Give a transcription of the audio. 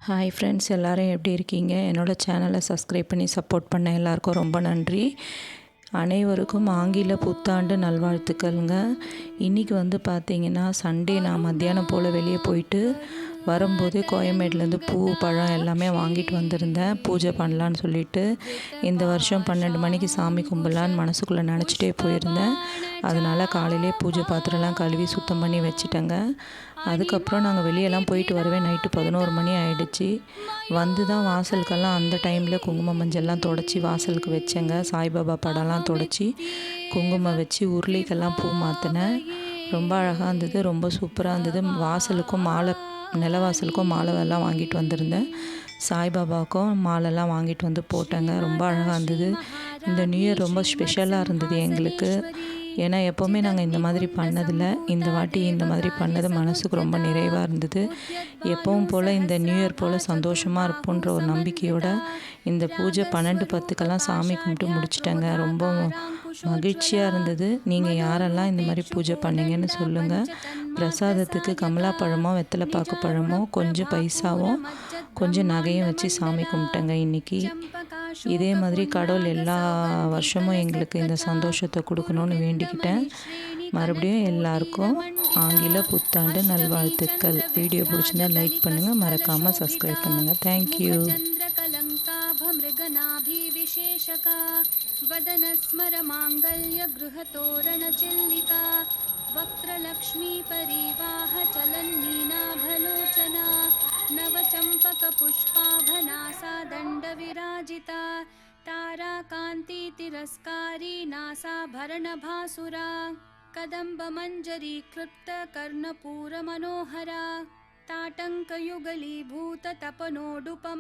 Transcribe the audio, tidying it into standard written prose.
Hi friends, எல்லோரும் எப்படி இருக்கீங்க? என்னோடய சேனலை சப்ஸ்கிரைப் பண்ணி சப்போர்ட் பண்ண எல்லாருக்கும் ரொம்ப நன்றி. அனைவருக்கும் ஆங்கில புத்தாண்டு நல்வாழ்த்துக்கள்ங்க. இன்றைக்கி பார்த்திங்கன்னா சண்டே நான் மத்தியானம் போல் வெளியே போயிட்டு வரும்போதே கோயம்பேடுலேருந்து பூ பழம் எல்லாமே வாங்கிட்டு வந்திருந்தேன். பூஜை பண்ணலான்னு சொல்லிட்டு இந்த வருஷம் 12 மணிக்கு சாமி கும்பிட்லான்னு மனசுக்குள்ளே நினச்சிட்டே போயிருந்தேன். அதனால் காலையிலே பூஜை பாத்திரம்லாம் கழுவி சுத்தம் பண்ணி வச்சுட்டேங்க. அதுக்கப்புறம் நாங்கள் வெளியெல்லாம் போயிட்டு வரவே நைட்டு 11 மணி ஆகிடுச்சு. வந்து தான் வாசலுக்கெல்லாம் அந்த டைமில் குங்குமம் மஞ்சள்லாம் தொடச்சி வாசலுக்கு வச்சேங்க. சாய்பாபா படம்லாம் தொடச்சி குங்குமம் வச்சு உருளைக்கெல்லாம் பூ மாற்றினேன். ரொம்ப அழகாக இருந்தது, ரொம்ப சூப்பராக இருந்தது. வாசலுக்கும் மாலை, நிலவாசலுக்கும் மாலைலாம் வாங்கிட்டு வந்திருந்தேன். சாய்பாபாவுக்கும் மாலைலாம் வாங்கிட்டு வந்து போட்டேங்க. ரொம்ப அழகாக இருந்தது. இந்த நியூ இயர் ரொம்ப ஸ்பெஷலாக இருந்தது எங்களுக்கு. ஏன்னா எப்போவுமே நாங்கள் இந்த மாதிரி பண்ணதில்லை. இந்த வாட்டி இந்த மாதிரி பண்ணது மனசுக்கு ரொம்ப நிறைவாக இருந்தது. எப்பவும் போல் இந்த நியூ இயர் போல் சந்தோஷமாக இருப்போன்ற ஒரு நம்பிக்கையோடு இந்த பூஜை 12:10க்கெல்லாம் சாமி கும்பிட்டு முடிச்சிட்டேங்க. ரொம்ப மகிழ்ச்சியாக இருந்தது. நீங்கள் யாரெல்லாம் இந்த மாதிரி பூஜை பண்ணீங்கன்னு சொல்லுங்கள். பிரசாதத்துக்கு கமலா பழமோ வெத்தலைப்பாக்கு பழமோ கொஞ்சம் பைசாவும் கொஞ்சம் நகையும் வச்சு சாமி கும்பிட்டேங்க இன்றைக்கி. இதே மாதிரி கடவுள் எல்லா வருஷமும் எங்களுக்கு இந்த சந்தோஷத்தை கொடுக்கணும்னு வேண்டிக்கிட்டேன். மறுபடியும் எல்லாருக்கும் ஆங்கில புத்தாண்டு நல்வாழ்த்துக்கள். வீடியோ பிடிச்சிருந்தா லைக் பண்ணுங்கள், மறக்காமல் சப்ஸ்கிரைப் பண்ணுங்கள். தேங்க்யூ. वक्त्रलक्ष्मी परिवाह चलन्नीनाभलोचना नवचम्पकपुष्पाभनासा दण्डविराजिता ताराकान्ति तिरस्कारी नासाभरणभासुरा कदम्बमञ्जरी क्लृप्तकर्णपूरमनोहरा ताटङ्कयुगलीभूततपनोडुपमा